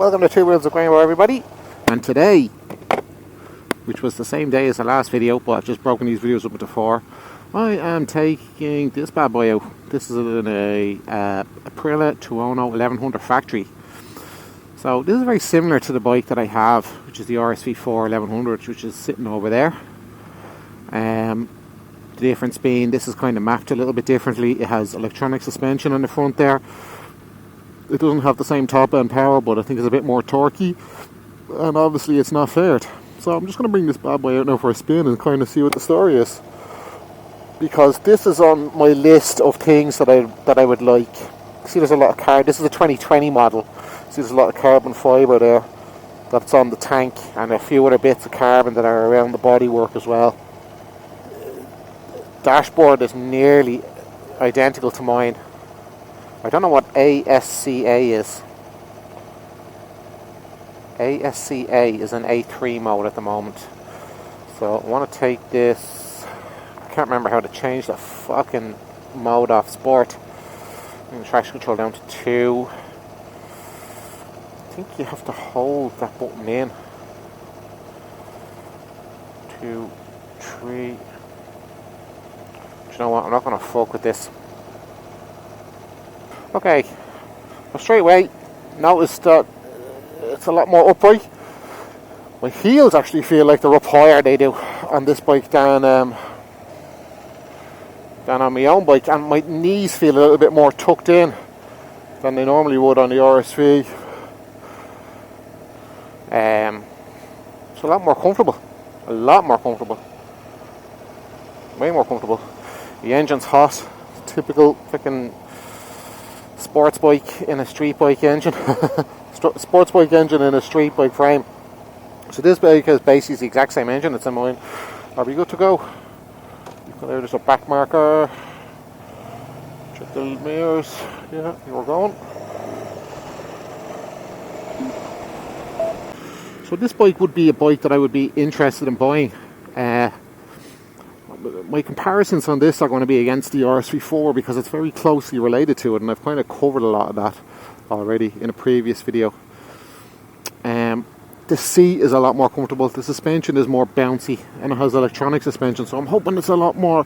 Welcome to Two Wheels of Greenbow, everybody. And today, which was the same day as the last video, but I've just broken these videos up into four, I am taking this bad boy out. This is an Aprilia Tuono 1100 factory. So this is very similar to the bike that I have, which is the RSV4 1100, which is sitting over there. The difference being this is kind of mapped a little bit differently. It has electronic suspension on the front there. It doesn't have the same top end power, but I think it's a bit more torquey, and obviously it's not faired. So I'm just going to bring this bad boy out now for a spin and kind of see what the story is, because this is on my list of things that I would like. See, there's a lot of carbon. This is a 2020 model. See, there's a lot of carbon fibre there that's on the tank, and a few other bits of carbon that are around the bodywork as well. Dashboard is nearly identical to mine. I don't know what ASCA is. ASCA is an A3 mode at the moment. So I want to take this. I can't remember how to change the fucking mode off sport. Bring the traction control down to 2. I think you have to hold that button in. 2, 3. Do you know what? I'm not going to fuck with this. Okay, well, straight away notice that it's a lot more upright. My heels actually feel like they're up higher, they do, on this bike than on my own bike, and my knees feel a little bit more tucked in than they normally would on the RSV. It's a lot more comfortable, way more comfortable. The engine's hot, typical fucking sports bike in a street bike engine. Sports bike engine in a street bike frame. So this bike is basically the exact same engine that's in mine. Are we good to go? There's a back marker. Check the mirrors. Yeah, here we're going. So this bike would be a bike that I would be interested in buying. My comparisons on this are going to be against the RSV4 because it's very closely related to it, and I've kind of covered a lot of that already in a previous video. The seat is a lot more comfortable, the suspension is more bouncy, and it has electronic suspension, so I'm hoping it's a lot more,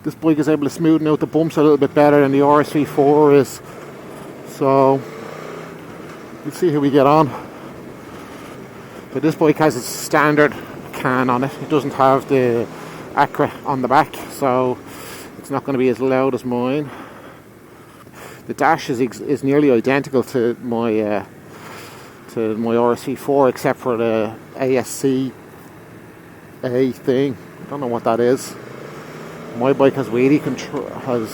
this bike is able to smoothen out the bumps a little bit better than the RSV4 is. So we'll see how we get on. But this bike has its standard can on it. It doesn't have the Acra on the back, so it's not going to be as loud as mine. The dash is nearly identical to my RSV4, except for the ASCA thing. I don't know what that is. My bike has wheelie control. I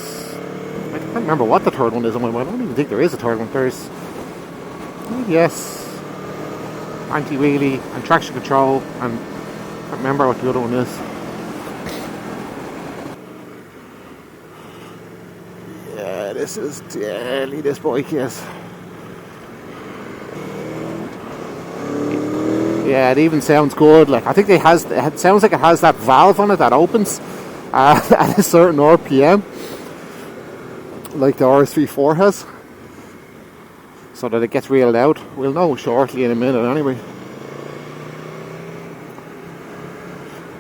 can't remember what the third one is on my bike. I don't even think there is a third one. There's anti-wheelie and traction control, and I can't remember what the other one is. This is deadly, this bike is. Yeah, it even sounds good. Like, I think it sounds like it has that valve on it that opens at a certain RPM, like the RSV4 has, so that it gets real loud. We'll know shortly in a minute anyway.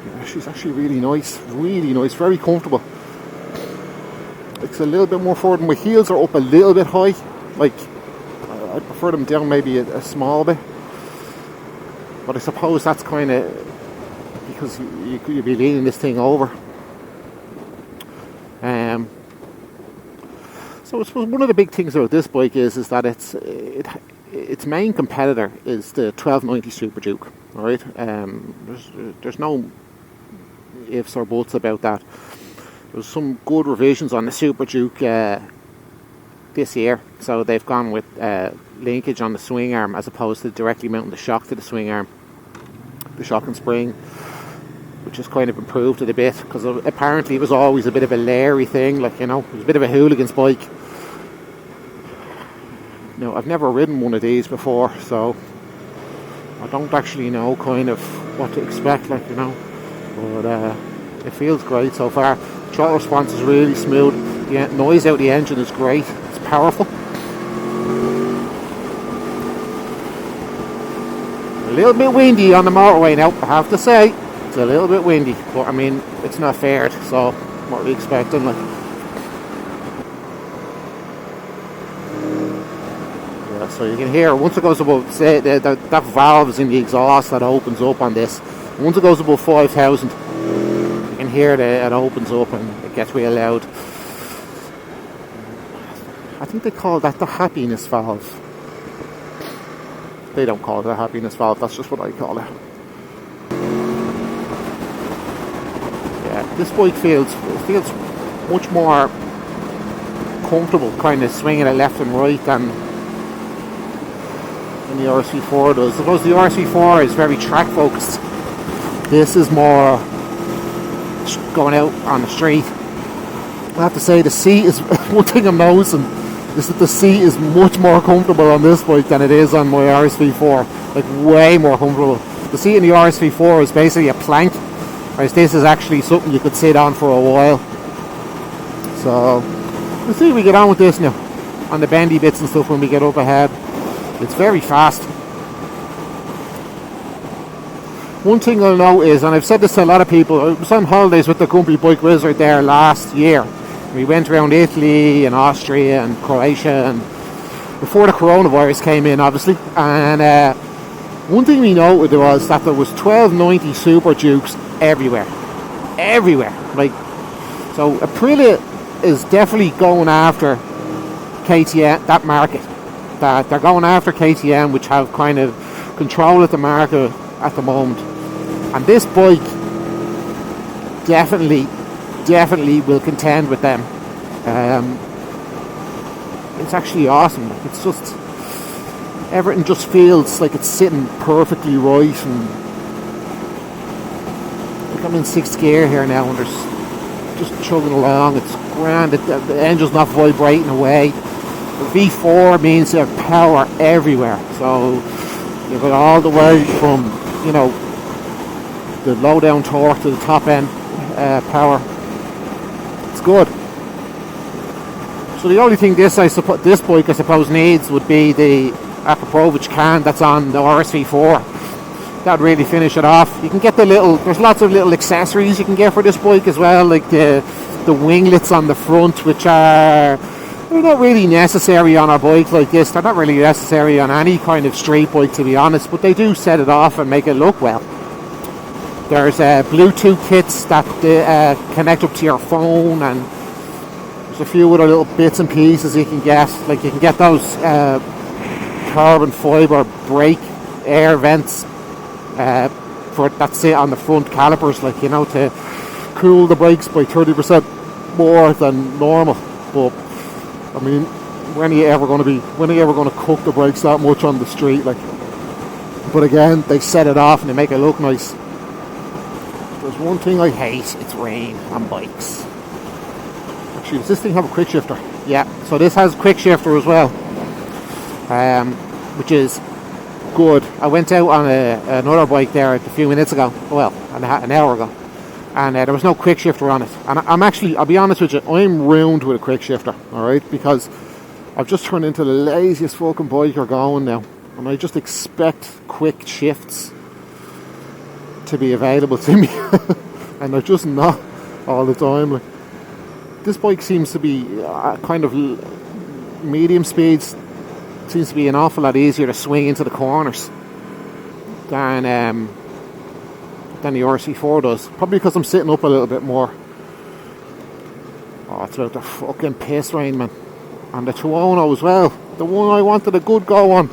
Yeah, she's actually really nice, very comfortable. It's a little bit more forward. My heels are up a little bit high. Like, I prefer them down maybe a small bit. But I suppose that's kind of because you'd be leaning this thing over. So I suppose one of the big things about this bike is that its main competitor is the 1290 Super Duke. All right, there's no ifs or buts about that. There's some good revisions on the Super Duke this year, so they've gone with linkage on the swing arm as opposed to directly mounting the shock to the swing arm, the shock and spring, which has kind of improved it a bit, because apparently it was always a bit of a leery thing, like, you know, it was a bit of a hooligan's bike. Now, I've never ridden one of these before, so I don't actually know kind of what to expect, like, you know, but it feels great so far. Throttle response is really smooth. The noise out the engine is great. It's powerful. A little bit windy on the motorway now, I have to say. It's a little bit windy, but I mean, it's not fair, so what are we expecting? Like, yeah, so you can hear once it goes above, say that valve is in the exhaust that opens up on this. Once it goes above 5,000, you can hear that it opens up and it gets real loud. I think they call that the happiness valve. They don't call it a happiness valve, that's just what I call it. Yeah, this bike feels much more comfortable kind of swinging it left and right than the RSV4 does. I suppose the RSV4 is very track focused. This is more going out on the street. I have to say the seat is, one thing I'm noticing is that the seat is much more comfortable on this bike than it is on my RSV4. Like, way more comfortable. The seat in the RSV4 is basically a plank, whereas this is actually something you could sit on for a while. So let's see if we get on with this now on the bendy bits and stuff when we get up ahead. It's very fast. One thing I'll note is, and I've said this to a lot of people, I was on holidays with the company Bike Wizard there last year. We went around Italy and Austria and Croatia, and before the coronavirus came in, obviously. And one thing we noted was that there was 1290 Super Dukes everywhere. Like, so Aprilia is definitely going after KTM, that market. That they're going after KTM, which have kind of control of the market at the moment. And this bike definitely will contend with them. It's actually awesome. Like, it's just, everything just feels like it's sitting perfectly right, and like I'm in 6th gear here now, and there's just chugging along. It's grand. The engine's not vibrating away. The V4 means you have power everywhere. So you've got all the way from, you know, the low down torque to the top end power. It's good. So the only thing this bike I suppose needs would be the Aprilia can that's on the RSV4. That'd really finish it off. You can get there's lots of little accessories you can get for this bike as well, like the winglets on the front, which they're not really necessary on a bike like this. They're not really necessary on any kind of street bike, to be honest, but they do set it off and make it look well. There's Bluetooth kits that connect up to your phone, and there's a few other little bits and pieces you can get. Like, you can get those carbon fibre brake air vents that sit on the front calipers, like, you know, to cool the brakes by 30% more than normal. But I mean, when are you ever going to cook the brakes that much on the street? Like, but again, they set it off and they make it look nice. There's one thing I hate, it's rain on bikes. Actually, does this thing have a quick shifter? Yeah, so this has a quick shifter as well, which is good. I went out on another bike there a few minutes ago, well, an hour ago, and there was no quick shifter on it. And I'll be honest with you, I'm ruined with a quick shifter, alright, because I've just turned into the laziest fucking biker going now, and I just expect quick shifts to be available to me, and they're just not all the time. Like, this bike seems to be kind of medium speeds, seems to be an awful lot easier to swing into the corners than the RC4 does. Probably because I'm sitting up a little bit more. Oh, it's about the fucking piss rain, man. And the Tuono as well, the one I wanted a good go on.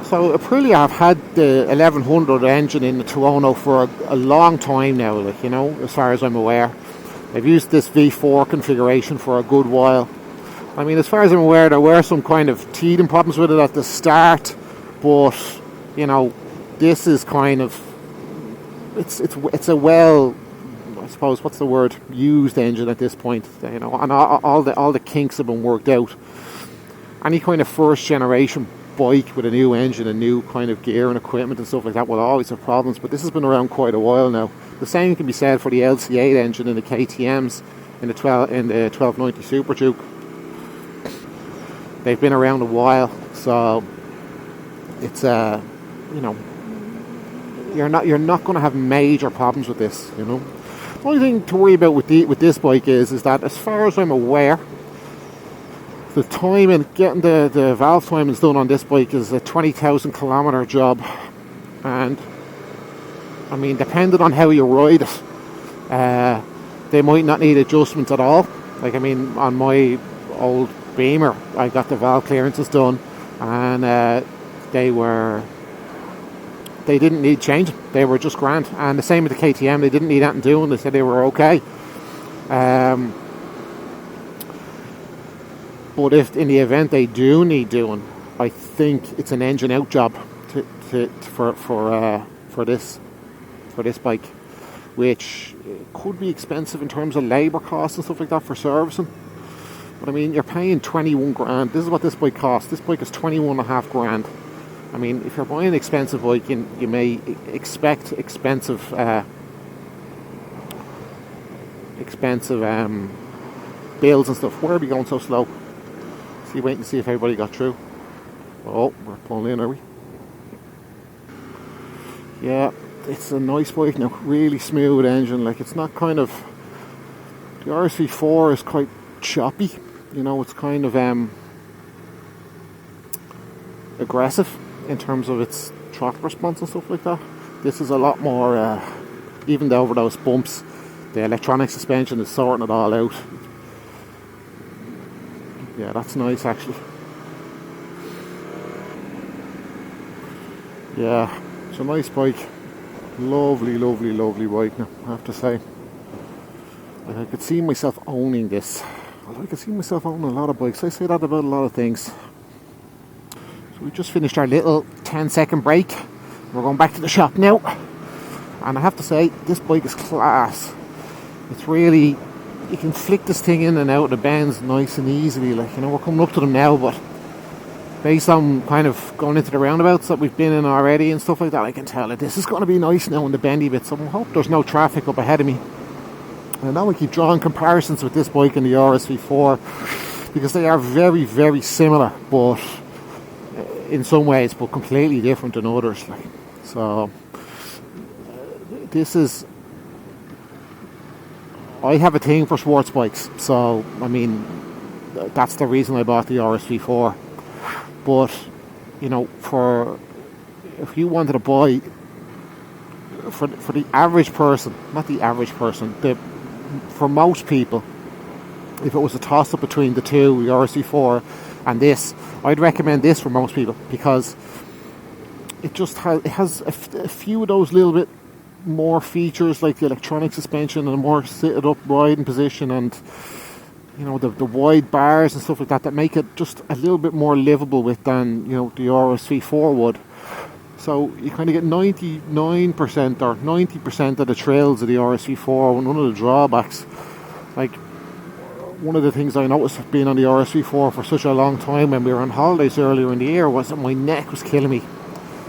So Aprilia have had the 1100 engine in the Tuono for a long time now, like, you know, as far as I'm aware. They've used this V4 configuration for a good while. I mean, as far as I'm aware, there were some kind of teething problems with it at the start, but, you know, this is kind of, it's a well, I suppose, what's the word, used engine at this point, you know, and all the kinks have been worked out. Any kind of first generation bike with a new engine and new kind of gear and equipment and stuff like that will always have problems, but this has been around quite a while now. The same can be said for the LC8 engine in the KTMs in the 1290 Super Duke. They've been around a while, so it's you know, you're not going to have major problems with this. You know, the only thing to worry about with this bike is that, as far as I'm aware, the time and getting the valve timings done on this bike is a 20,000 kilometer job, and I mean, depending on how you ride it, they might not need adjustments at all. Like, I mean, on my old Beamer, I got the valve clearances done, and they didn't need changing. They were just grand. And the same with the KTM, they didn't need anything doing. They said they were okay. But if in the event they do need doing, I think it's an engine out job for this bike, which could be expensive in terms of labour costs and stuff like that for servicing. But I mean, you're paying 21 grand. This is what this bike costs. This bike is 21.5 grand. I mean, if you're buying an expensive bike, you may expect expensive bills and stuff. Where are we going so slow? See, wait and see if everybody got through. Oh, we're pulling in, are we? Yeah, it's a nice bike now. Really smooth engine. Like, it's not kind of... The RSV4 is quite choppy. You know, it's kind of aggressive in terms of its throttle response and stuff like that. This is a lot more, even over those bumps, the electronic suspension is sorting it all out. Yeah, that's nice actually. Yeah, it's a nice bike. Lovely, lovely, lovely bike now, I have to say. Like, I could see myself owning this. I could see myself owning a lot of bikes. I say that about a lot of things. So we just finished our little 10-second break. We're going back to the shop now. And I have to say, this bike is class. It's really... You can flick this thing in and out of the bends nice and easily. Like, you know, we're coming up to them now, but based on kind of going into the roundabouts that we've been in already and stuff like that, I can tell that this is going to be nice now in the bendy bits. So I hope there's no traffic up ahead of me. And now I keep drawing comparisons with this bike and the RSV4 because they are very, very similar, but in some ways, but completely different in others. Like, so this is... I have a thing for sports bikes, so I mean that's the reason I bought the RSV4. But you know, if you wanted to buy for the average person, not the average person, for most people, if it was a toss up between the two, the RSV4 and this, I'd recommend this for most people because it just has a few of those little bit more features, like the electronic suspension and a more seated up riding position, and you know, the wide bars and stuff like that make it just a little bit more livable with than, you know, the RSV4 would. So you kind of get 99% or 90% of the trails of the RSV4 and none of the drawbacks. Like, one of the things I noticed being on the RSV4 for such a long time when we were on holidays earlier in the year was that my neck was killing me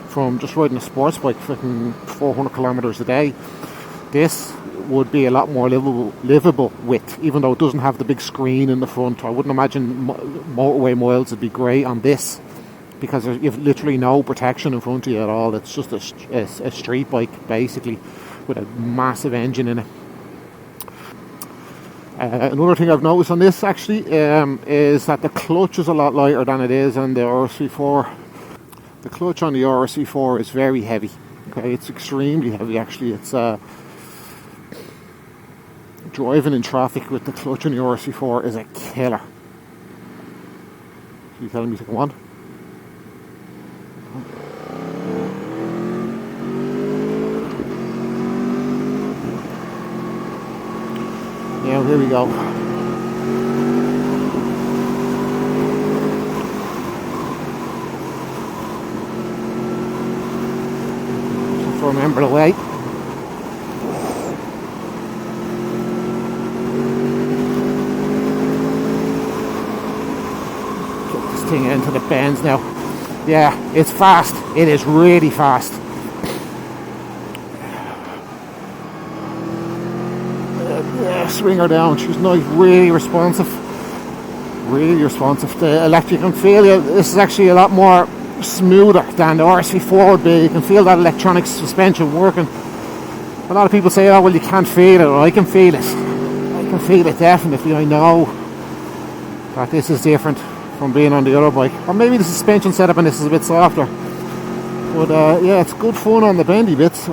from just riding a sports bike freaking 400 kilometers a day. This would be a lot more livable with, even though it doesn't have the big screen in the front. I wouldn't imagine motorway miles would be great on this because you've literally no protection in front of you at all. It's just a street bike basically with a massive engine in it. Another thing I've noticed on this actually is that the clutch is a lot lighter than it is on the RSV4. The clutch on the RSV4 is very heavy. Okay, it's extremely heavy actually. It's driving in traffic with the clutch on the RSV4 is a killer. Are you telling me to come on? Yeah, here we go. Just remember the way. Get this thing into the bends now. Yeah, it's fast. It is really fast. Swing her down. She's nice, really responsive. Really responsive. The electric, you can feel it. This is actually a lot more smoother than the RSV4 would be. You can feel that electronic suspension working. A lot of people say, oh well, you can't feel it. Well, I can feel it. I can feel it definitely. I know that this is different from being on the other bike. Or maybe the suspension setup on this is a bit softer. But yeah, it's good fun on the bendy bits.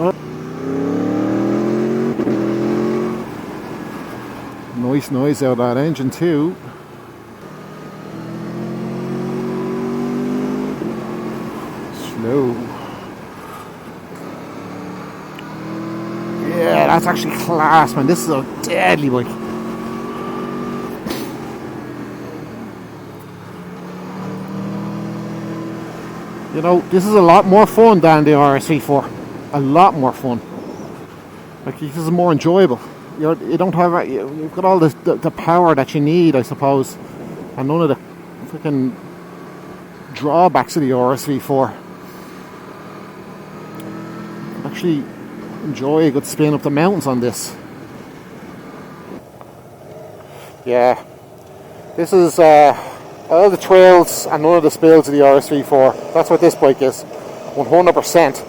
Nice noise out of that engine too. Slow. Yeah, that's actually class, man. This is a deadly bike. You know, this is a lot more fun than the RSV4. A lot more fun. Like, this is more enjoyable. You don't have, you've got all the power that you need, I suppose, and none of the freaking drawbacks of the RSV4. Actually enjoy a good spin up the mountains on this. Yeah, this is all the trails and none of the spills of the RSV4. That's what this bike is. 100%.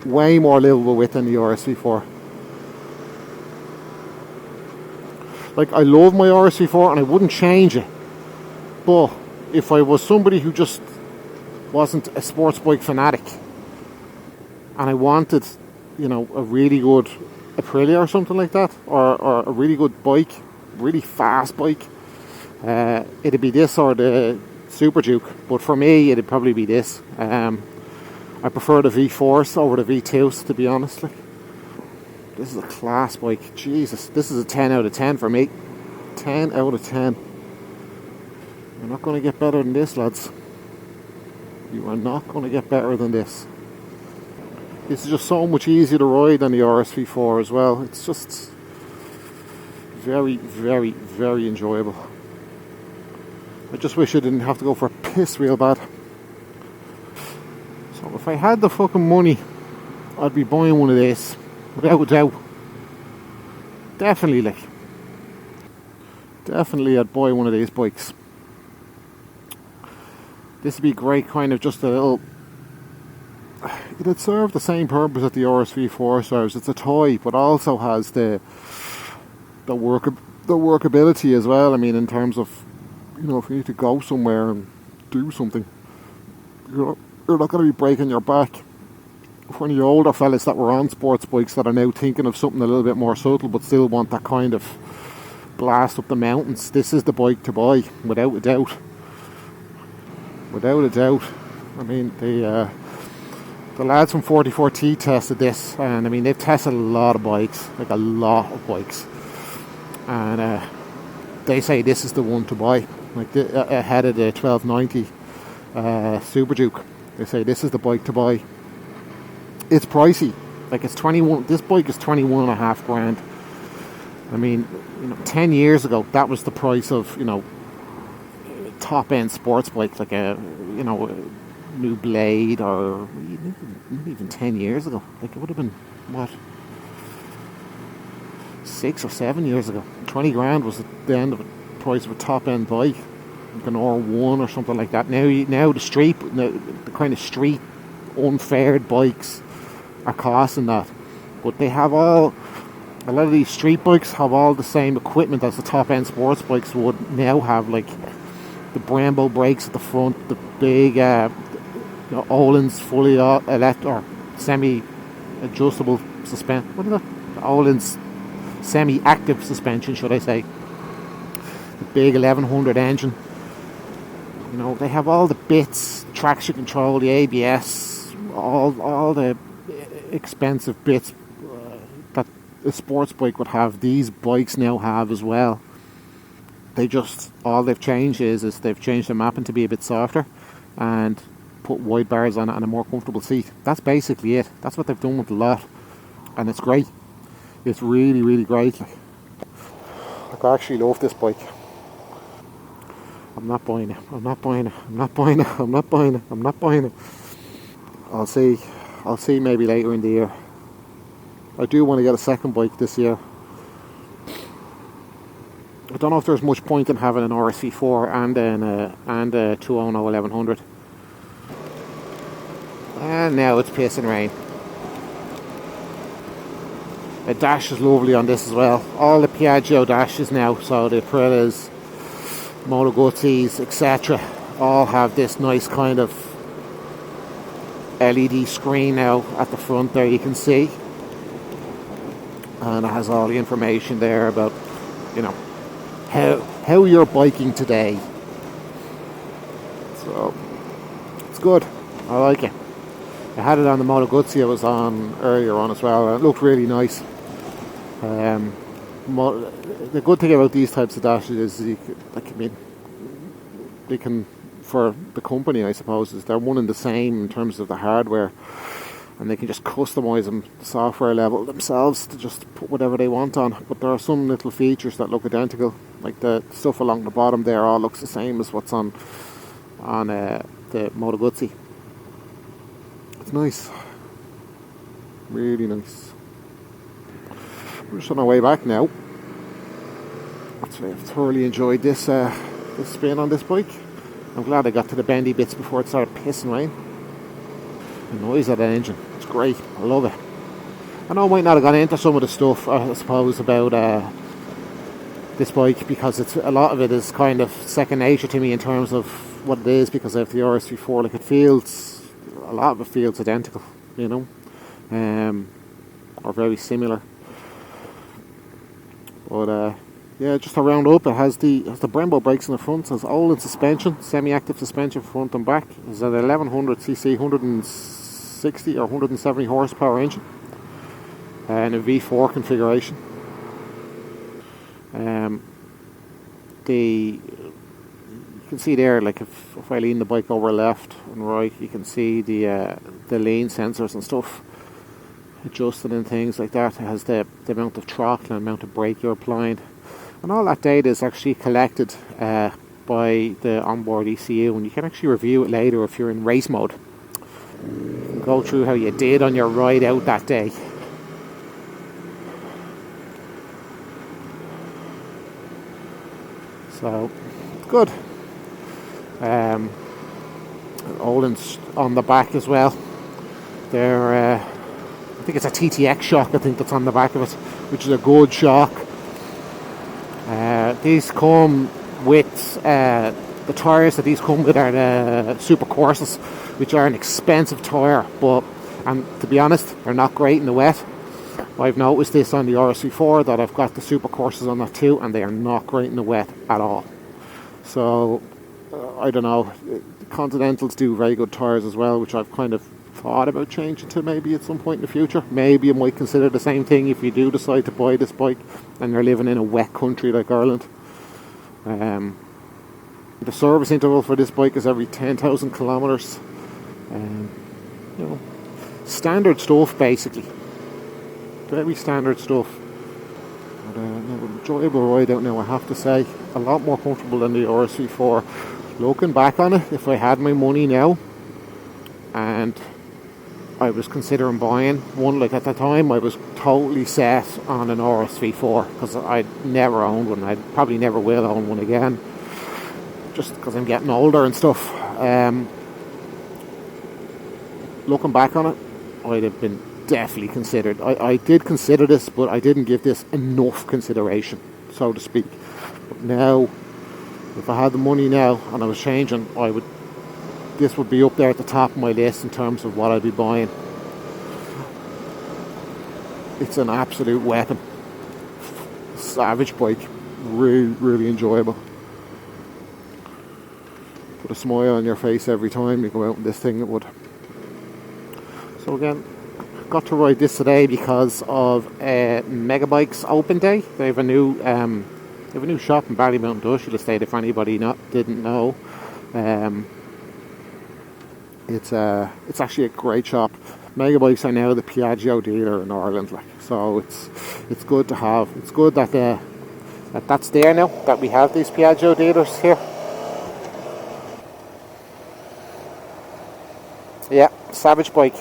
Way more livable with than the RSV4. Like, I love my RSV4 and I wouldn't change it. But if I was somebody who just wasn't a sports bike fanatic and I wanted, you know, a really good Aprilia or something like that, or a really good bike, really fast bike, it'd be this or the Super Duke. But for me, it'd probably be this. I prefer the V4s over the V2s, to be honest. Like, this is a class bike. Jesus, this is a 10 out of 10 for me. 10 out of 10. You're not going to get better than this, lads. You are not going to get better than this. This is just so much easier to ride than the RSV4 as well. It's just very, very, very enjoyable. I just wish I didn't have to go for a piss real bad. So if I had the fucking money, I'd be buying one of these. Without a doubt. Definitely, like. Definitely I'd buy one of these bikes. This would be great, kind of just a little... It'd serve the same purpose that the RSV4 serves. It's a toy, but also has the workability as well. I mean, in terms of, you know, if you need to go somewhere and do something, you're not going to be breaking your back. For any older fellas that were on sports bikes that are now thinking of something a little bit more subtle but still want that kind of blast up the mountains, this is the bike to buy, without a doubt. Without a doubt. I mean, the lads from 44T tested this, and I mean, they've tested a lot of bikes, like a lot of bikes, and they say this is the one to buy, like ahead of the 1290 Super Duke. They say this is the bike to buy. It's pricey. Like, it's 21. This bike is 21.5 grand. I mean, you know, 10 years ago, that was the price of, you know, top end sports bike, like a, you know, a new Blade, or even 10 years ago. Like, it would have been, what, 6 or 7 years ago. 20 grand was the end of the price of a top end bike, like an R1 or something like that. Now the kind of street unfaired bikes are costing that, but they have a lot of these street bikes have all the same equipment as the top end sports bikes would now have, like the Brembo brakes at the front, the big Öhlins fully electric or semi-adjustable suspension. What is that? The Öhlins semi-active suspension, should I say? The big 1100 engine. You know, they have all the bits, traction control, the ABS, all the expensive bits that a sports bike would have. These bikes now have as well. They just, all they've changed is they've changed the mapping to be a bit softer and put wide bars on it and a more comfortable seat. That's basically it. That's what they've done with a lot, and it's great. It's really, really great. Like, I actually love this bike. I'm not buying it. I'm not buying it. I'm not buying it. I'm not buying it. I'm not buying it. I'll see. I'll see maybe later in the year. I do want to get a second bike this year. I don't know if there's much point in having an RSV4 and a Tuono 1100. And now it's pissing rain. The dash is lovely on this as well. All the Piaggio dashes now, so the Aprillas, Moto Guzzi's, etc., all have this nice kind of LED screen now at the front there, you can see. And it has all the information there about, you know, how you're biking today. So it's good. I like it. I had it on the Moto Guzzi I was on earlier on as well, and it looked really nice. The good thing about these types of dashes is they can, for the company, I suppose, is they're one and the same in terms of the hardware, and they can just customize them the software level themselves to just put whatever they want on. But there are some little features that look identical, like the stuff along the bottom there all looks the same as what's on the Moto Guzzi. It's nice, really nice. We're just on our way back now. I've thoroughly enjoyed this spin on this bike. I'm glad I got to the bendy bits before it started pissing rain. The noise of that engine, it's great. I love it. I know I might not have gone into some of the stuff, I suppose, about this bike, because a lot of it is kind of second nature to me in terms of what it is, because I have the RSV4. Like, a lot of it feels identical, you know, or very similar. But yeah, just to round up, it has the Brembo brakes in the front. It has Olin suspension, semi-active suspension front and back. It's an 1100cc, 160 or 170 horsepower engine, and a V4 configuration. You can see there, like if I lean the bike over left and right, you can see the lane sensors and stuff adjusted and things like that. It has the amount of throttle and amount of brake you're applying, and all that data is actually collected by the onboard ECU, and you can actually review it later if you're in race mode. You can go through how you did on your ride out that day. So it's good. Olin's on the back as well. They're I think it's a TTX shock, I think, that's on the back of it, which is a good shock. These come with the tyres that these come with are the Super Courses, which are an expensive tyre, and to be honest, they're not great in the wet. I've noticed this on the RSV4 that I've got the Super Courses on that too, and they are not great in the wet at all. So I don't know. Continentals do very good tyres as well, which I've kind of thought about changing to maybe at some point in the future. Maybe you might consider the same thing if you do decide to buy this bike and you're living in a wet country like Ireland. The service interval for this bike is every 10,000 kilometres. You know, standard stuff basically. Very standard stuff. But an enjoyable ride out now, I have to say. A lot more comfortable than the RSV4. Looking back on it, if I had my money now and I was considering buying one, like at the time I was totally set on an RSV4 because I'd never owned one. I probably never will own one again, just because I'm getting older and stuff. Looking back on it, I'd have been definitely considered. I did consider this, but I didn't give this enough consideration, so to speak. But now, if I had the money now and I was changing, this would be up there at the top of my list in terms of what I'd be buying. It's an absolute weapon. Savage bike. Really, really enjoyable. Put a smile on your face every time you go out in this thing, it would. So again, got to ride this today because of Megabike's open day. They have a new shop in Ballymount Industrial Estate, if anybody didn't know. It's actually a great shop. Megabikes are now the Piaggio dealer in Ireland, so it's good to have. It's good that that's there now, that we have these Piaggio dealers here. Yeah, savage bike.